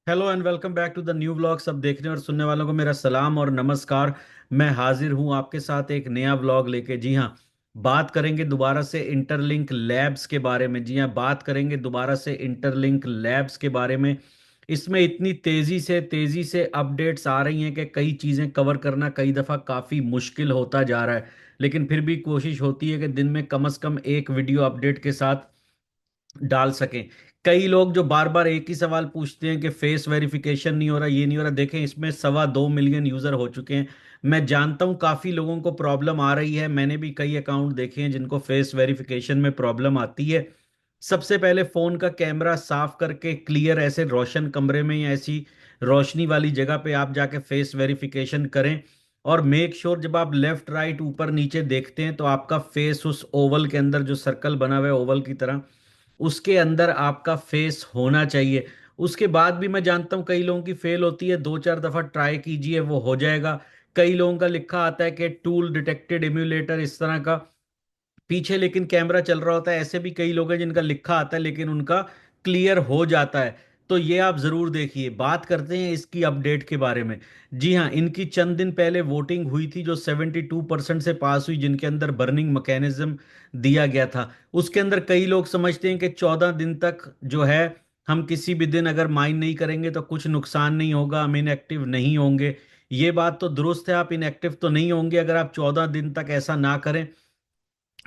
Hello and welcome back to the new vlog. सब देखने और सुनने वालों को मेरा सलाम और नमस्कार। मैं हाजिर हूं आपके साथ एक नया व्लॉग लेके। जी हाँ, बात करेंगे दोबारा से इंटरलिंक लैब्स के बारे में। जी हाँ, बात करेंगे दोबारा से इंटरलिंक लैब्स के बारे में। इसमें इतनी तेजी से अपडेट्स आ रही हैं कि कई चीज़ें कवर करना कई दफ़ा काफ़ी मुश्किल होता जा रहा है। लेकिन फिर भी कोशिश होती है कि दिन में कम से कम एक वीडियो अपडेट के साथ डाल सकें। कई लोग जो बार बार एक ही सवाल पूछते हैं कि फेस वेरिफिकेशन नहीं हो रहा, ये नहीं हो रहा। देखें, इसमें 2.25 मिलियन यूजर हो चुके हैं। मैं जानता हूं काफी लोगों को प्रॉब्लम आ रही है। मैंने भी कई अकाउंट देखे हैं जिनको फेस वेरिफिकेशन में प्रॉब्लम आती है। सबसे पहले फोन का कैमरा साफ करके क्लियर ऐसे रोशन कमरे में या ऐसी रोशनी वाली जगह पे आप जाके फेस वेरिफिकेशन करें। और मेक श्योर जब आप लेफ्ट राइट ऊपर नीचे देखते हैं तो आपका फेस उस ओवल के अंदर, जो सर्कल बना हुआ है ओवल की तरह, उसके अंदर आपका फेस होना चाहिए। उसके बाद भी मैं जानता हूं कई लोगों की फेल होती है। 2-4 दफा ट्राई कीजिए, वो हो जाएगा। कई लोगों का लिखा आता है कि टूल डिटेक्टेड इम्यूलेटर इस तरह का, पीछे लेकिन कैमरा चल रहा होता है। ऐसे भी कई लोग हैं जिनका लिखा आता है लेकिन उनका क्लियर हो जाता है। तो ये आप जरूर देखिए। बात करते हैं इसकी अपडेट के बारे में। जी हाँ, इनकी चंद दिन पहले वोटिंग हुई थी जो 72% से पास हुई, जिनके अंदर बर्निंग मैकेनिज्म दिया गया था। उसके अंदर कई लोग समझते हैं कि 14 दिन तक जो है, हम किसी भी दिन अगर माइन नहीं करेंगे तो कुछ नुकसान नहीं होगा, हम इनएक्टिव नहीं होंगे। ये बात तो दुरुस्त है, आप इनएक्टिव तो नहीं होंगे अगर आप 14 दिन तक ऐसा ना करें।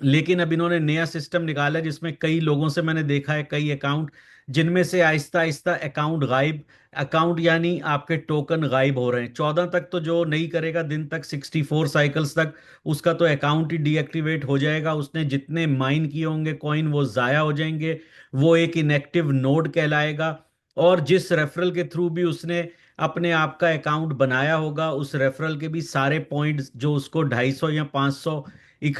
लेकिन अब इन्होंने नया सिस्टम निकाला है जिसमें कई लोगों से मैंने देखा है, कई अकाउंट जिनमें से आहिस्ता आहिस्ता अकाउंट गायब, अकाउंट यानी आपके टोकन गायब हो रहे हैं। 14 तक तो जो नहीं करेगा दिन तक, 64 साइकिल्स तक, उसका तो अकाउंट ही डीएक्टिवेट हो जाएगा। उसने जितने माइन किए होंगे कॉइन वो जाया हो जाएंगे। वो एक इनएक्टिव नोड कहलाएगा। और जिस रेफरल के थ्रू भी उसने अपने आप का अकाउंट बनाया होगा, उस रेफरल के भी सारे पॉइंट्स जो उसको 250 या 500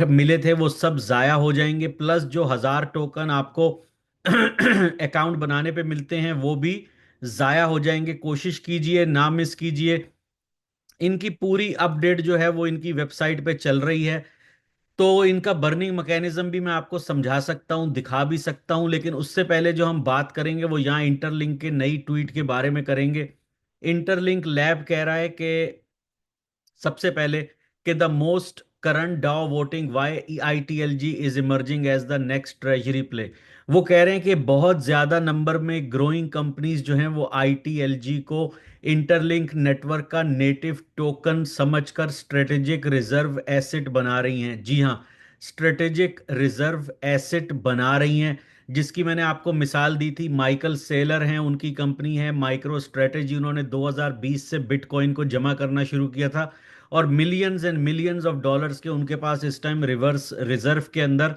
मिले थे वो सब जाया हो जाएंगे। प्लस जो 1000 टोकन आपको अकाउंट बनाने पे मिलते हैं वो भी जाया हो जाएंगे। कोशिश कीजिए ना मिस कीजिए। इनकी पूरी अपडेट जो है वो इनकी वेबसाइट पे चल रही है। तो इनका बर्निंग मैकेनिज्म भी मैं आपको समझा सकता हूं, दिखा भी सकता हूं। लेकिन उससे पहले जो हम बात करेंगे वो यहाँ इंटरलिंक के नई ट्वीट के बारे में करेंगे। इंटरलिंक लैब कह रहा है कि सबसे पहले कि the most current dow voting Y ITLG is emerging as the next treasury play. वो कह रहे हैं कि बहुत ज्यादा नंबर में ग्रोइंग कंपनीज जो हैं वो आईटीएलजी को इंटरलिंक नेटवर्क का नेटिव टोकन समझकर स्ट्रेटेजिक रिजर्व एसेट बना रही हैं। जी हाँ, स्ट्रेटेजिक रिजर्व एसेट बना रही हैं। जिसकी मैंने आपको मिसाल दी थी, माइकल सेलर हैं, उनकी कंपनी है माइक्रो स्ट्रेटेजी। उन्होंने 2020 से बिटकॉइन को जमा करना शुरू किया था और millions and millions of dollars के उनके पास इस टाइम रिवर्स रिजर्व के अंदर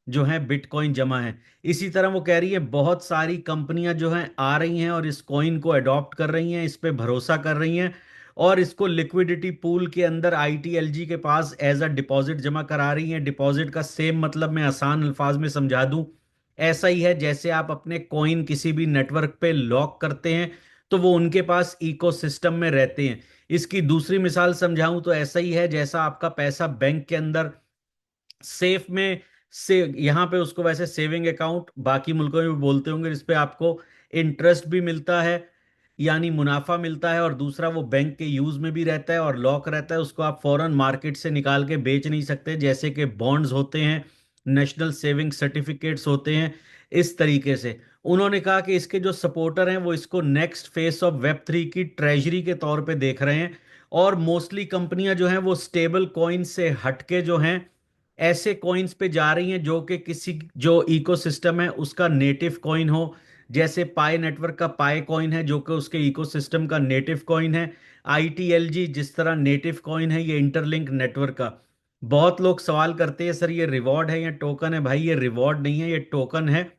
जो है बिटकॉइन जमा है। इसी तरह वो कह रही है बहुत सारी कंपनियां जो हैं आ रही हैं और इस कॉइन को अडॉप्ट कर रही हैं, इस पे भरोसा कर रही हैं और इसको लिक्विडिटी पूल के अंदर आईटीएलजी के पास एज अ डिपॉजिट जमा करा रही हैं। डिपॉजिट का सेम मतलब मैं आसान अल्फाज में समझा दूं, ऐसा ही है जैसे आप अपने कॉइन किसी भी नेटवर्क पे लॉक करते हैं तो वो उनके पास इकोसिस्टम में रहते हैं। इसकी दूसरी मिसाल समझाऊं तो ऐसा ही है जैसा आपका पैसा बैंक के अंदर सेफ में से, यहाँ पे उसको वैसे सेविंग अकाउंट बाकी मुल्कों में भी बोलते होंगे, जिसपे आपको इंटरेस्ट भी मिलता है यानी मुनाफा मिलता है, और दूसरा वो बैंक के यूज में भी रहता है और लॉक रहता है। उसको आप फॉरेन मार्केट से निकाल के बेच नहीं सकते, जैसे कि बॉन्ड्स होते हैं, नेशनल सेविंग सर्टिफिकेट्स होते हैं। इस तरीके से उन्होंने कहा कि इसके जो सपोर्टर हैं वो इसको नेक्स्ट फेस ऑफ वेब 3 की ट्रेजरी के तौर पे देख रहे हैं। और मोस्टली कंपनियां जो हैं वो स्टेबल कॉइन से हटके जो हैं ऐसे कॉइन्स पे जा रही हैं जो कि किसी जो इकोसिस्टम है उसका नेटिव कॉइन हो। जैसे पाई नेटवर्क का पाई कॉइन है जो कि उसके इकोसिस्टम का नेटिव कॉइन है। आईटीएलजी जिस तरह नेटिव कॉइन है ये इंटरलिंक नेटवर्क का। बहुत लोग सवाल करते हैं सर ये रिवॉर्ड है या टोकन है। भाई ये रिवॉर्ड नहीं है, ये टोकन है।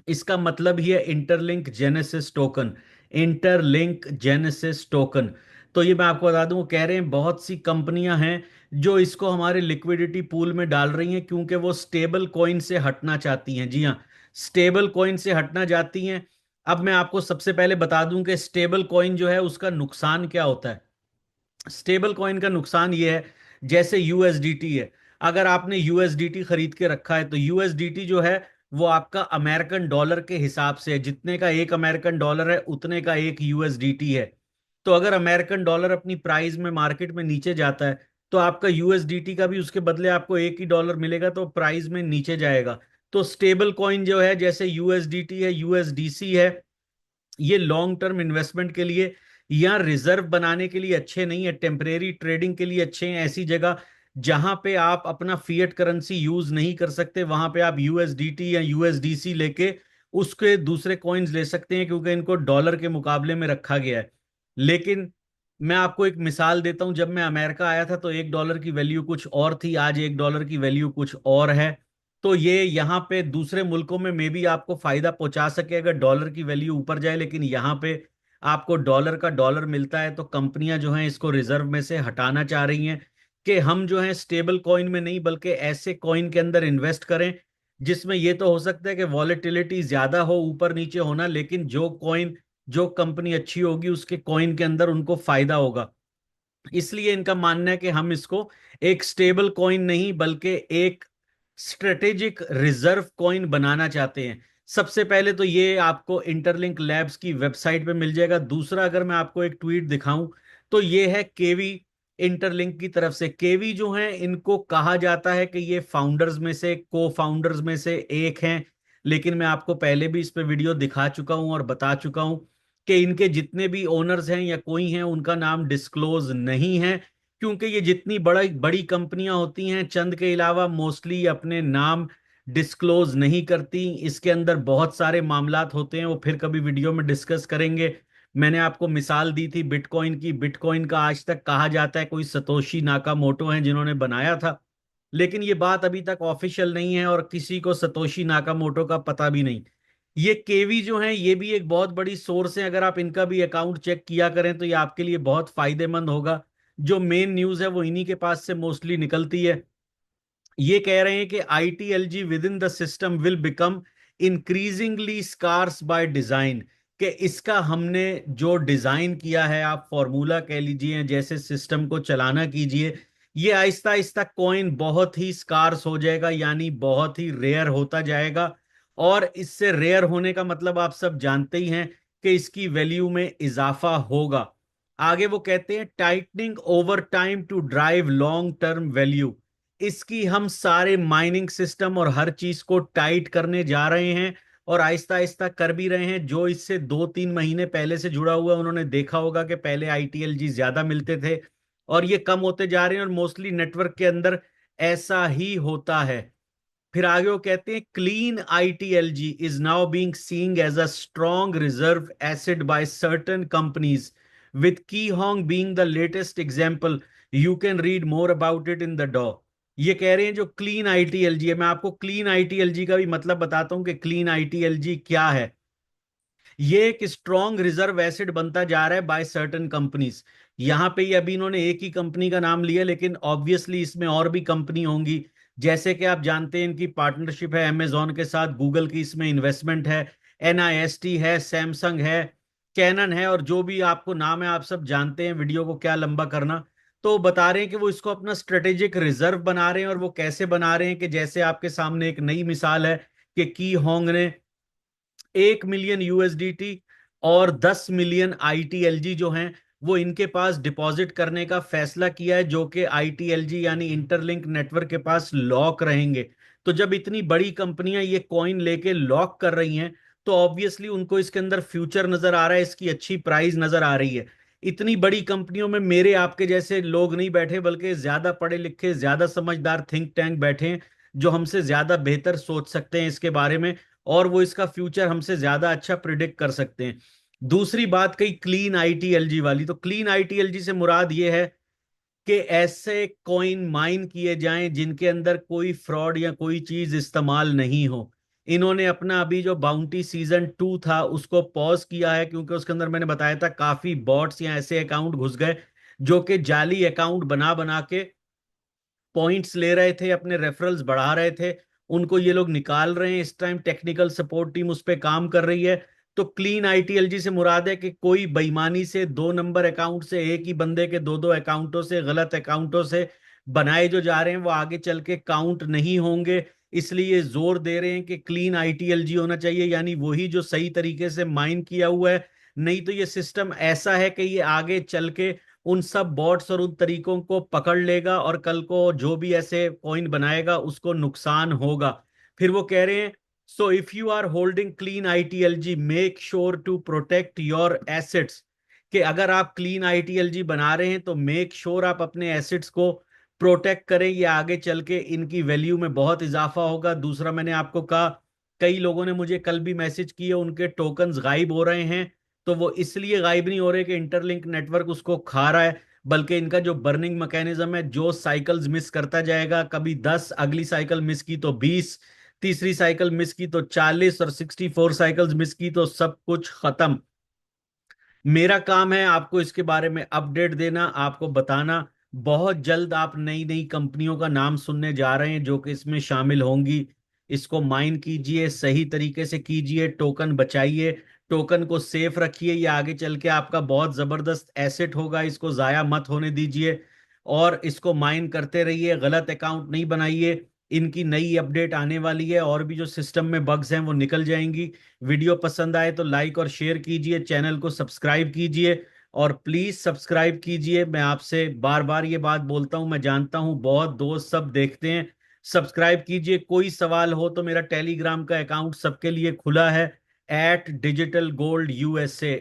इसका मतलब ही है interlink genesis token. Interlink genesis token. तो ये मैं आपको बता दूं, वो कह रहे हैं बहुत सी कंपनियां हैं जो इसको हमारे लिक्विडिटी पूल में डाल रही हैं क्योंकि वो स्टेबल कॉइन से हटना चाहती हैं। जी हाँ, स्टेबल कॉइन से हटना चाहती हैं। अब मैं आपको सबसे पहले बता दूं कि स्टेबल कॉइन जो है उसका नुकसान क्या होता है। स्टेबल कॉइन का नुकसान ये है, जैसे यूएसडीटी है। अगर आपने यूएसडीटी खरीद के रखा है तो यूएसडीटी जो है वो आपका अमेरिकन डॉलर के हिसाब से है। जितने का एक अमेरिकन डॉलर है उतने का एक यूएसडीटी है। तो अगर अमेरिकन डॉलर अपनी प्राइस में मार्केट में नीचे जाता है तो आपका यूएसडीटी का भी उसके बदले आपको एक ही डॉलर मिलेगा, तो प्राइस में नीचे जाएगा। तो स्टेबल कॉइन जो है जैसे यूएसडीटी है, यूएसडीसी है, ये लॉन्ग टर्म इन्वेस्टमेंट के लिए या रिजर्व बनाने के लिए अच्छे नहीं है, टेम्परेरी ट्रेडिंग के लिए अच्छे हैं। ऐसी जगह जहां पे आप अपना फिएट करेंसी यूज नहीं कर सकते वहां पे आप यूएसडीटी या यूएसडीसी लेके उसके दूसरे कॉइन्स ले सकते हैं, क्योंकि इनको डॉलर के मुकाबले में रखा गया है। लेकिन मैं आपको एक मिसाल देता हूं, जब मैं अमेरिका आया था तो एक डॉलर की वैल्यू कुछ और थी, आज एक डॉलर की वैल्यू कुछ और है। तो ये यहाँ पे दूसरे मुल्कों में मे भी आपको फायदा पहुंचा सके अगर डॉलर की वैल्यू ऊपर जाए, लेकिन यहाँ पे आपको डॉलर का डॉलर मिलता है। तो कंपनियां जो हैं इसको रिजर्व में से हटाना चाह रही हैं कि हम जो है स्टेबल कॉइन में नहीं बल्कि ऐसे कॉइन के अंदर इन्वेस्ट करें जिसमें ये तो हो सकता है कि वॉलेटिलिटी ज्यादा हो, ऊपर नीचे होना, लेकिन जो कॉइन जो कंपनी अच्छी होगी उसके कॉइन के अंदर उनको फायदा होगा। इसलिए इनका मानना है कि हम इसको एक स्टेबल कॉइन नहीं बल्कि एक स्ट्रेटेजिक रिजर्व कॉइन बनाना चाहते हैं। सबसे पहले तो ये आपको इंटरलिंक लैब्स की वेबसाइट पे मिल जाएगा। दूसरा, अगर मैं आपको एक ट्वीट दिखाऊं तो ये है केवी इंटरलिंक की तरफ से। केवी जो है इनको कहा जाता है कि ये फाउंडर्स में से, को फाउंडर्स में से एक हैं। लेकिन मैं आपको पहले भी इस पे वीडियो दिखा चुका हूं और बता चुका हूं कि इनके जितने भी ओनर्स हैं या कोई हैं उनका नाम डिस्क्लोज नहीं है, क्योंकि ये जितनी बड़ा बड़ी कंपनियां होती हैं चंद के अलावा मोस्टली अपने नाम डिस्क्लोज नहीं करती। इसके अंदर बहुत सारे मामलात होते हैं, वो फिर कभी वीडियो में डिस्कस करेंगे। मैंने आपको मिसाल दी थी बिटकॉइन की। बिटकॉइन का आज तक कहा जाता है कोई सतोशी नाकामोटो हैं जिन्होंने बनाया था, लेकिन ये बात अभी तक ऑफिशियल नहीं है और किसी को सतोशी नाकामोटो का पता भी नहीं। ये केवी जो है ये भी एक बहुत बड़ी सोर्स है, अगर आप इनका भी अकाउंट चेक किया करें तो ये आपके लिए बहुत फायदेमंद होगा। जो मेन न्यूज़ है वो इन्हीं के पास से मोस्टली निकलती है। ये कह रहे हैं कि ITLG with in the system will become increasingly scarce by design. कि इसका हमने जो डिजाइन किया है, आप फॉर्मूला कह लीजिए, जैसे सिस्टम को चलाना कीजिए, ये आहिस्ता आहिस्ता कॉइन बहुत ही स्कार्स हो जाएगा, यानी बहुत ही रेयर होता जाएगा। और इससे रेयर होने का मतलब आप सब जानते ही हैं कि इसकी वैल्यू में इजाफा होगा। आगे वो कहते हैं tightening over time to drive long term value. इसकी हम सारे माइनिंग सिस्टम और हर चीज को टाइट करने जा रहे हैं और आहिस्ता आहिस्ता कर भी रहे हैं। जो इससे 2-3 महीने पहले से जुड़ा हुआ है उन्होंने देखा होगा कि पहले आईटीएलजी ज्यादा मिलते थे और ये कम होते जा रहे हैं, और मोस्टली नेटवर्क के अंदर ऐसा ही होता है। फिर आगे वो कहते हैं clean ITLG is now being seeing as a strong reserve asset by certain companies with key hong being the latest example. You can read more about it in the doc. ये कह रहे हैं जो क्लीन आईटीएलजी है, मैं आपको clean आईटीएलजी का भी मतलब बताता हूं कि क्लीन आईटीएलजी क्या है। ये एक स्ट्रॉन्ग रिजर्व एसिड बनता जा रहा है बाय सर्टेन कंपनीज। यहां पे ये अभी इन्होंने एक ही कंपनी का नाम लिया, लेकिन ऑब्वियसली इसमें और भी कंपनी होंगी। जैसे कि आप जानते हैं इनकी पार्टनरशिप है अमेजोन के साथ, गूगल की इसमें इन्वेस्टमेंट है, एनआईएसटी है, सैमसंग है, कैनन है, और जो भी आपको नाम है आप सब जानते हैं, वीडियो को क्या लंबा करना। तो बता रहे हैं कि वो इसको अपना स्ट्रेटेजिक रिजर्व बना रहे हैं। और वो कैसे बना रहे हैं कि जैसे आपके सामने एक नई मिसाल है कि की होंग ने 1 मिलियन यूएसडीटी और 10 मिलियन आईटीएलजी जो हैं वो इनके पास डिपॉजिट करने का फैसला किया है, जो कि आईटीएलजी यानी इंटरलिंक नेटवर्क के पास लॉक रहेंगे। तो जब इतनी बड़ी कंपनियां ये कॉइन लेके लॉक कर रही हैं तो ऑब्वियसली उनको इसके अंदर फ्यूचर नजर आ रहा है, इसकी अच्छी प्राइस नजर आ रही है। इतनी बड़ी कंपनियों में मेरे आपके जैसे लोग नहीं बैठे, बल्कि ज्यादा पढ़े लिखे, ज्यादा समझदार थिंक टैंक बैठे हैं जो हमसे ज्यादा बेहतर सोच सकते हैं इसके बारे में, और वो इसका फ्यूचर हमसे ज्यादा अच्छा प्रिडिक्ट कर सकते हैं। दूसरी बात कही क्लीन आईटीएलजी वाली, तो क्लीन आईटीएलजी से मुराद ये है कि ऐसे कॉइन माइन किए जाएं जिनके अंदर कोई फ्रॉड या कोई चीज इस्तेमाल नहीं हो। इन्होंने अपना अभी जो बाउंटी सीजन 2 था उसको पॉज किया है, क्योंकि उसके अंदर मैंने बताया था काफी बॉट्स या ऐसे अकाउंट घुस गए जो कि जाली अकाउंट बना बना के पॉइंट्स ले रहे थे, अपने रेफरल्स बढ़ा रहे थे। उनको ये लोग निकाल रहे हैं। इस टाइम टेक्निकल सपोर्ट टीम उस पर काम कर रही है। तो क्लीन आईटीएलजी से मुराद है कि कोई बेईमानी से 2 नंबर अकाउंट से, एक ही बंदे के दो दो अकाउंटों से, गलत अकाउंटों से बनाए जो जा रहे हैं वो आगे चल के काउंट नहीं होंगे। इसलिए जोर दे रहे हैं कि क्लीन आईटीएलजी होना चाहिए, यानी वही जो सही तरीके से माइन किया हुआ है। नहीं तो ये सिस्टम ऐसा है कि ये आगे चल के उन सब बॉट्स और उन तरीकों को पकड़ लेगा और कल को जो भी ऐसे कॉइन बनाएगा उसको नुकसान होगा। फिर वो कह रहे हैं, so if you are holding clean ITLG make sure to protect your assets. कि अगर आप क्लीन आईटीएलजी बना रहे हैं तो मेक श्योर आप अपने एसेट्स को प्रोटेक्ट करें, ये आगे चल के इनकी वैल्यू में बहुत इजाफा होगा। दूसरा, मैंने आपको कहा, कई लोगों ने मुझे कल भी मैसेज किए उनके टोकन्स गायब हो रहे हैं। तो वो इसलिए गायब नहीं हो रहे कि इंटरलिंक नेटवर्क उसको खा रहा है, बल्कि इनका जो बर्निंग मैकेनिज्म है, जो साइकिल्स मिस करता जाएगा, कभी 10, अगली साइकिल मिस की तो 20, तीसरी साइकिल मिस की तो 40, और 64 साइकिल्स मिस की तो सब कुछ खत्म। मेरा काम है आपको इसके बारे में अपडेट देना, आपको बताना। बहुत जल्द आप नई नई कंपनियों का नाम सुनने जा रहे हैं जो कि इसमें शामिल होंगी। इसको माइन कीजिए, सही तरीके से कीजिए, टोकन बचाइए, टोकन को सेफ रखिए। ये आगे चल के आपका बहुत जबरदस्त एसेट होगा, इसको जाया मत होने दीजिए और इसको माइन करते रहिए, गलत अकाउंट नहीं बनाइए। इनकी नई अपडेट आने वाली है और भी जो सिस्टम में बग्स हैं वो निकल जाएंगी। वीडियो पसंद आए तो लाइक और शेयर कीजिए, चैनल को सब्सक्राइब कीजिए और प्लीज सब्सक्राइब कीजिए। मैं आपसे बार बार ये बात बोलता हूं, मैं जानता हूं बहुत दोस्त सब देखते हैं। सब्सक्राइब कीजिए। कोई सवाल हो तो मेरा टेलीग्राम का अकाउंट सबके लिए खुला है, @digitalgoldUSA,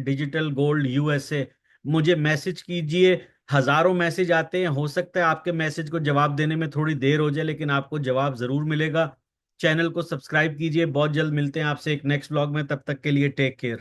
@digitalgoldUSA। मुझे मैसेज कीजिए। हजारों मैसेज आते हैं, हो सकता है आपके मैसेज को जवाब देने में थोड़ी देर हो जाए, लेकिन आपको जवाब जरूर मिलेगा। चैनल को सब्सक्राइब कीजिए। बहुत जल्द मिलते हैं आपसे एक नेक्स्ट व्लॉग में, तब तक के लिए टेक केयर।